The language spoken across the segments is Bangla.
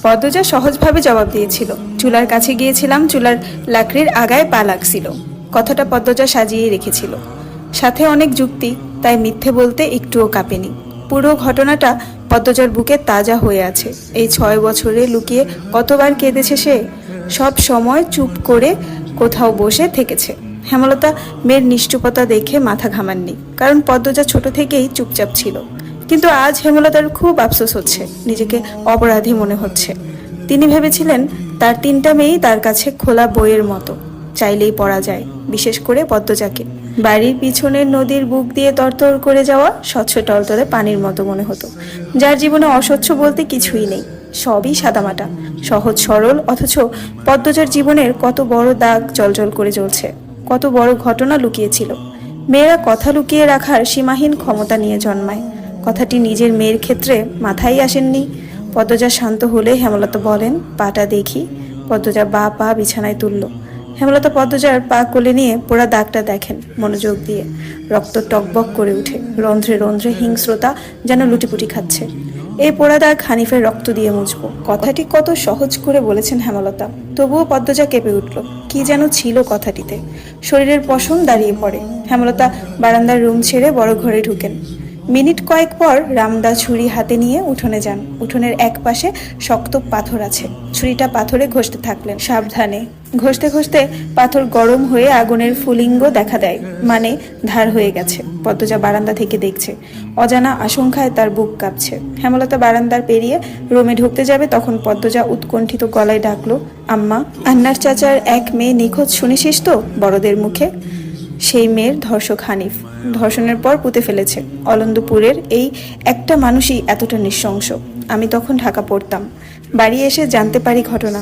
পদ্মজা সহজভাবে জবাব দিয়েছিল। চুলার কাছে গিয়েছিলাম, চুলার লাকড়ির আগায় পা লাগছিল। কথাটা পদ্মজা সাজিয়ে রেখেছিল, সাথে অনেক যুক্তি, তাই মিথ্যে বলতে একটুও কাঁপেনি। পুরো ঘটনাটা পদ্মজার বুকে তাজা হয়ে আছে। এই 6 বছরে লুকিয়ে কতবার কেঁদেছে সে। সব সময় চুপ করে কোথাও বসে থেকেছে। হেমলতা মেয়ের নিষ্ঠুপতা দেখে মাথা ঘামাননি, কারণ পদ্মজা ছোট থেকেই চুপচাপ ছিল। কিন্তু আজ হেমলতার খুব আফসোস হচ্ছে, নিজেকে অপরাধী মনে হচ্ছে। তিনি ভেবেছিলেন তার 3টা মেয়েই তার কাছে খোলা বইয়ের মতো, চাইলেই পড়া যায়, বিশেষ করে পদ্মজাকে। বাড়ির পিছনের নদীর বুক দিয়ে তরতর করে যাওয়া স্বচ্ছ টলতলে পানির মতো মনে হতো, যার জীবনে অস্বচ্ছ বলতে কিছুই নেই, সবই সাদামাটা, সহজ সরল। অথচ পদ্মজার জীবনের কত বড় দাগ জলজল করে জ্বলছে, কত বড় ঘটনা লুকিয়েছিল। মেয়েরা কথা লুকিয়ে রাখার সীমাহীন ক্ষমতা নিয়ে জন্মায়। কথাটি নিজের মেয়ের ক্ষেত্রে মাথায় আসেননি। পদ্মজা শান্ত হলে হেমলতা বলেন, পাটা দেখি। পদ্মজা পা বিছানায় তুলল। হেমলতা পদ্মজার পা কোলে নিয়ে পোড়া দাগটা দেখেন মনোযোগ দিয়ে। রক্ত টকবক করে উঠে, রন্ধ্রে রন্ধ্রে হিংস্রতা যেন লুটিপুটি খাচ্ছে। এই পোড়া দাগ হানিফের রক্ত দিয়ে মুছবো। কথাটি কত সহজ করে বলেছেন হেমলতা, তবুও পদ্মজা কেঁপে উঠল। কি যেন ছিল কথাটিতে। শরীরের পশম দাঁড়িয়ে পড়ে। হেমলতা বারান্দার রুম ছেড়ে বড় ঘরে ঢুকেন। মিনিট কয়েক পর রামদা ছুরি হাতে নিয়ে উঠোনে যান। উঠোনের এক পাশে শক্ত পাথর আছে, ছুরিটা পাথরে ঘষতে থাকলেন সাবধানে। ঘষতে ঘষতে পাথর গরম হয়ে আগুনের ফুলিঙ্গ দেখা দেয়, মানে ধার হয়ে গেছে। পদ্মজা বারান্দা থেকে দেখছে, অজানা আশঙ্কায় তার বুক কাঁপছে। হেমলতা বারান্দার পেরিয়ে রুমে ঢুকতে যাবে, তখন পদ্মজা উৎকণ্ঠিত গলায় ডাকলো, আম্মা। আন্নার চাচার এক মেয়ে নিখোঁজ, শুনেছিস তো বড়দের মুখে? সেই মেয়ের ধর্ষক হানিফ, ধর্ষণের পর পুঁতে ফেলেছে। অলন্দপুরের এই একটা মানুষই এতটা নৃশংস। আমি তখন ঢাকা পড়তাম, বাড়ি এসে জানতে পারি ঘটনা।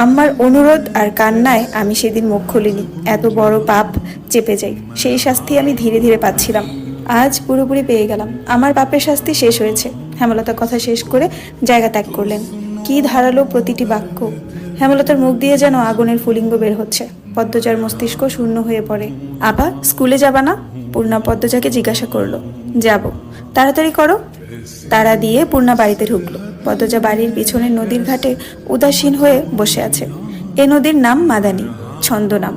আম্মার অনুরোধ আর কান্নায় আমি সেদিন মুখ খুলিনি। এত বড় পাপ চেপে যাই, সেই শাস্তি আমি ধীরে ধীরে পাচ্ছিলাম। আজ পুরোপুরি পেয়ে গেলাম, আমার পাপের শাস্তি শেষ হয়েছে। হেমলতা কথা শেষ করে জায়গা ত্যাগ করলেন। কি ধারালো প্রতিটি বাক্য! হেমলতার মুখ দিয়ে যেন আগুনের ফুলিঙ্গ বের হচ্ছে। পদ্মজার মস্তিষ্ক শূন্য হয়ে পড়ে। আপা, স্কুলে যাবা না? পূর্ণা পদ্মজাকে জিজ্ঞাসা করলো। যাব। তাড়াতাড়ি করো। তাড়া দিয়ে পূর্ণা বাড়িতে ঢুকলো। পদ্মজা বাড়ির পিছনের নদীর ঘাটে উদাসীন হয়ে বসে আছে। এ নদীর নাম মাদানী, ছন্দনাম।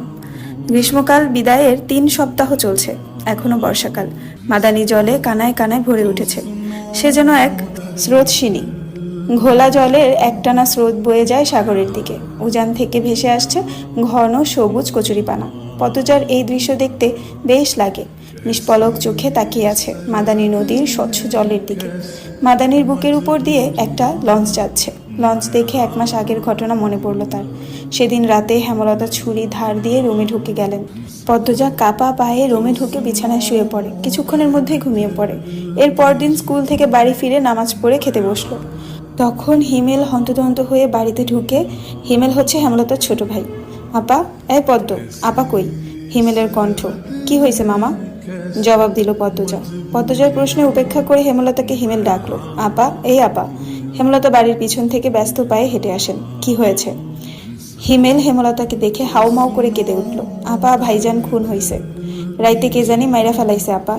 গ্রীষ্মকাল বিদায়ের 3 সপ্তাহ চলছে, এখনো বর্ষাকাল। মাদানী জলে কানায় কানায় ভরে উঠেছে। সে যেন এক স্রোতস্বিনী। ঘোলা জলের একটানা স্রোত বয়ে যায় সাগরের দিকে। উজান থেকে ভেসে আসছে ঘন সবুজ কচুরিপানা। পদ্মজার এই দৃশ্য দেখতে বেশ লাগে। নিষ্পলক চোখে তাকিয়ে আছে মাদানী নদীর স্বচ্ছ জলের দিকে। মাদানীর বুকের উপর দিয়ে একটা লঞ্চ যাচ্ছে। লঞ্চ দেখে 1 মাস আগের ঘটনা মনে পড়ল তার। সেদিন রাতে হেমলতা ছুরি ধার দিয়ে রুমে ঢুকে গেলেন। পদ্মজা কাপা পায়ে রুমে ঢুকে বিছানায় শুয়ে পড়ে, কিছুক্ষণের মধ্যেই ঘুমিয়ে পড়ে। এর পরদিন স্কুল থেকে বাড়ি ফিরে নামাজ পড়ে খেতে বসলো। তখন হিমেল হন্তদন্ত হয়ে বাড়িতে ঢুকে। হিমেল হচ্ছে হেমলতার ছোট ভাই। আপা, এই পদ্ম, আপা কই? হিমেলের কণ্ঠ। কি হয়েছে মামা? জবাব দিল পদ্মজা। পদ্মজার প্রশ্নে উপেক্ষা করে হেমলতাকে হিমেল ডাকলো। আপা, এই আপা। হেমলতা বাড়ির পিছন থেকে ব্যস্ত পায়ে হেঁটে আসেন। কি হয়েছে? হিমেল হেমলতাকে দেখে হাউমাউ করে কেঁদে উঠল। আপা, ভাইজান খুন হইছে। রাইতে কে জানি মাইরা ফেলাইছে আপা।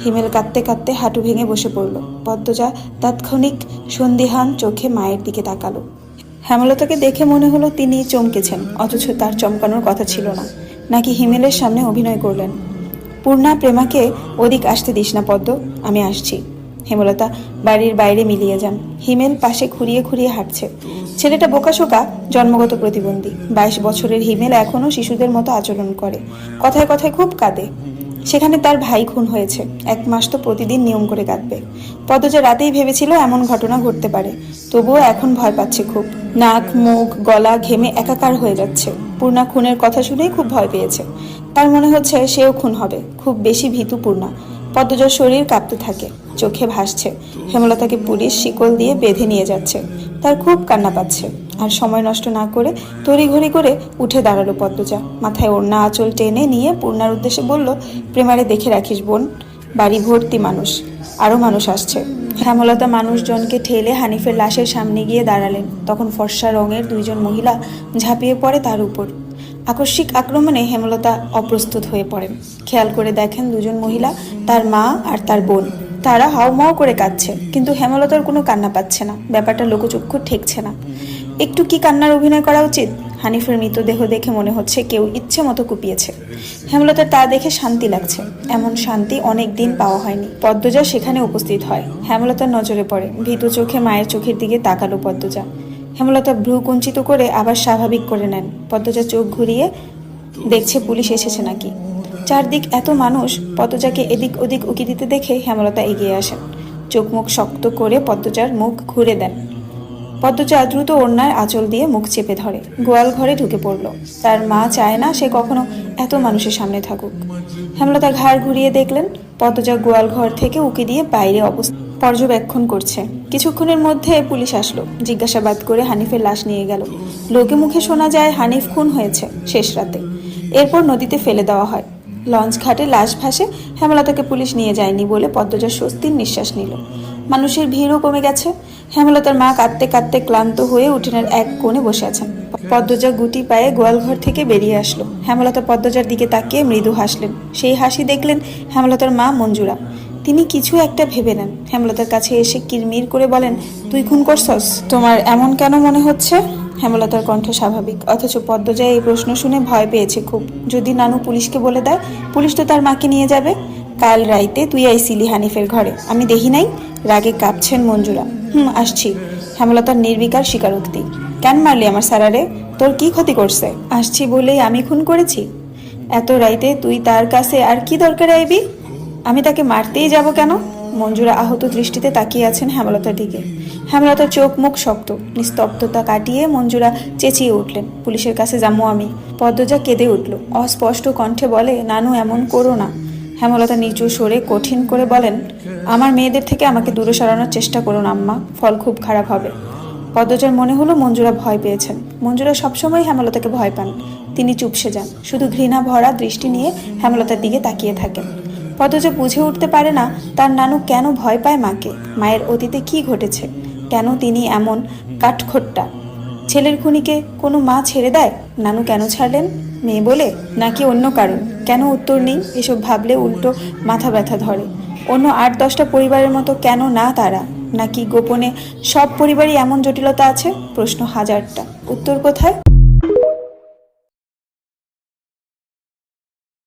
হিমেল কাঁদতে কাঁদতে হাঁটু ভেঙে বসে পড়ল। পদ্মজা তাৎক্ষণিক সন্দিহান চোখে মায়ের দিকে তাকালো। হেমলতাকে দেখে মনে হলো তিনি চমকেছেন, অথচ তার চমকানোর কথা ছিল না। নাকি হিমেলের সামনে অভিনয় করলেন। পূর্ণা, প্রেমাকে ওদিক আসতে দিস না পদ্ম, আমি আসছি। হেমলতা বাড়ির বাইরে মিলিয়ে যান। হিমেল পাশে খুঁড়িয়ে খুঁড়িয়ে হাঁটছে। ছেলেটা বোকাশোকা, জন্মগত প্রতিবন্ধী। 22 বছরের হিমেল এখনো শিশুদের মতো আচরণ করে, কথায় কথায় খুব কাঁদে। সেখানে তার ভাই খুন হয়েছে, 1 মাস তো প্রতিদিন নিয়ম করে কাঁদবে। পদ্মজা রাতেই ভেবেছিল এমন ঘটনা ঘটতে পারে, তবুও এখন ভয় পাচ্ছে খুব। নাক, মুখ, গলা ঘেমে একাকার হয়ে যাচ্ছে। পূর্ণা খুনের কথা শুনেই খুব ভয় পেয়েছে। তার মনে হচ্ছে সেও খুন হবে। খুব বেশি ভীতু পূর্ণা। পদ্মজার শরীর কাঁপতে থাকে, চোখে ভাসছে হেমলতাকে পুলিশ শিকল দিয়ে বেঁধে নিয়ে যাচ্ছে। তার খুব কান্না পাচ্ছে। আর সময় নষ্ট না করে তড়িঘড়ি করে উঠে দাঁড়ালো পদ্মজা। মাথায় ওড়না আঁচল টেনে নিয়ে পূর্ণার উদ্দেশ্যে বলল, প্রেমারে দেখে রাখিস বোন, বাড়ি ভর্তি মানুষ, আরো মানুষ আসছে। হেমলতা মানুষজনকে ঠেলে হানিফের লাশের সামনে গিয়ে দাঁড়ালেন। তখন ফর্সা রঙের 2 জন মহিলা ঝাঁপিয়ে পড়ে তার উপর। আকস্মিক আক্রমণে হেমলতা অপ্রস্তুত হয়ে পড়েন। খেয়াল করে দেখেন 2 জন মহিলা তার মা আর তার বোন। তারা হাউমাউ করে কাঁদছে, কিন্তু হেমলতার কোনো কান্না পাচ্ছে না। ব্যাপারটা লোকচক্ষু ঠেকছে না। একটু কি কান্নার অভিনয় করা উচিত? হানিফের মৃতদেহ দেখে মনে হচ্ছে কেউ ইচ্ছে মতো কুপিয়েছে। হেমলতার তা দেখে শান্তি লাগছে। এমন শান্তি অনেক দিন পাওয়া হয়নি। পদ্মজা সেখানে উপস্থিত হয়। হেমলতার নজরে পড়ে। ভীতু চোখে মায়ের চোখের দিকে তাকালো পদ্মজা। হেমলতা ভ্রু কুঞ্চিত করে আবার স্বাভাবিক করে নেন। পদ্মজা চোখ ঘুরিয়ে দেখছে পুলিশ এসেছে নাকি। চারদিক এত মানুষ। পদ্মজাকে এদিক ওদিক উকি দিতে দেখে হেমলতা এগিয়ে আসেন। চোখ মুখ শক্ত করে পদ্মজার মুখ ঘুরে দেন। পদ্মজা দ্রুত ওড়নার আঁচল দিয়ে মুখ চেপে ধরে। গোয়াল ঘরে ঢুকে পড়ল। তার মা চায় না সে কখনো এত মানুষের সামনে থাকুক। হেমলতা ঘাড় ঘুরিয়ে দেখলেন পদ্মজা গোয়াল ঘর থেকে উকি দিয়ে বাইরে অবস্থা পর্যবেক্ষণ করছে। কিছুক্ষণের মধ্যে পুলিশ আসলো। জিজ্ঞাসাবাদ করে হানিফের লাশ নিয়ে গেল। লোকে মুখে শোনা যায় হানিফ খুন হয়েছে শেষ রাতে। এরপর নদীতে ফেলে দেওয়া হয়। লঞ্চ ঘাটে লাশ ভাসে। হেমলতাকে পুলিশ নিয়ে যায়নি বলে পদ্মজা স্বস্তির নিঃশ্বাস নিল। মানুষের ভিড়ও কমে গেছে। হেমলতার মা কাঁদতে কাঁদতে ক্লান্ত হয়ে উঠোনের এক কোণে বসে আছেন। পদ্মজা গুটি পায়ে গোয়ালঘর থেকে বেরিয়ে আসলো। হেমলতা পদ্মজার দিকে তাকিয়ে মৃদু হাসলেন। সেই হাসি দেখলেন হেমলতার মা মঞ্জুরা। তিনি কিছু একটা ভেবে নেন। হেমলতার কাছে এসে কিরমির করে বলেন, তুই খুন করছস? তোমার এমন কেন মনে হচ্ছে? হেমলতার কণ্ঠ স্বাভাবিক, অথচ পদ্মজা এই প্রশ্ন শুনে ভয় পেয়েছে খুব। যদি নানু পুলিশকে বলে দেয়? পুলিশ তো তার মাকে নিয়ে যাবে। কাল রাইতে তুই আইছিলি হানিফের ঘরে, আমি দেখি নাই? রাগে কাঁপছেন মঞ্জুরা। আসছি। হেমলতার নির্বিকার স্বীকারোক্তি। কেন মারলি আমার সারারে? তোর কি ক্ষতি করছে? আসছি বলেই আমি খুন করেছি? এত রাইতে তুই তার কাছে আর কি দরকার আইবি? আমি তাকে মারতেই যাব কেন? মঞ্জুরা আহত দৃষ্টিতে তাকিয়ে আছেন হেমলতার দিকে। হেমলতার চোখ মুখ শক্ত। নিস্তব্ধতা কাটিয়ে মঞ্জুরা চেঁচিয়ে উঠলেন, পুলিশের কাছে যাবো আমি। পদ্মজা কেঁদে উঠল। অস্পষ্ট কণ্ঠে বলে, নানু এমন করো না। হেমলতা নিচু সরে কঠিন করে বলেন, আমার মেয়েদের থেকে আমাকে দূরে সরানোর চেষ্টা করুন আম্মা, ফল খুব খারাপ হবে। পদ্মজার মনে হলো মঞ্জুরা ভয় পেয়েছেন। মঞ্জুরা সবসময় হেমলতাকে ভয় পান। তিনি চুপসে যান, শুধু ঘৃণা ভরা দৃষ্টি নিয়ে হেমলতার দিকে তাকিয়ে থাকেন। পদ্মজা বুঝে উঠতে পারে না তার নানু কেন ভয় পায় মাকে। মায়ের অতীতে কি ঘটেছে? কেন তিনি এমন কাঠখোট্টা? ছেলের খুনিকে কোনো মা ছেড়ে দেয়? নানু কেন ছাড়লেন? মেয়ে বলে, নাকি অন্য কারণ? কেন উত্তর নেই? এসব ভাবলে উল্টো মাথা ব্যথা ধরে। অন্য ৮-১০টা পরিবারের মতো কেন না তারা? নাকি গোপনে সব পরিবারই এমন জটিলতা আছে? প্রশ্ন হাজারটা, উত্তর কোথায়?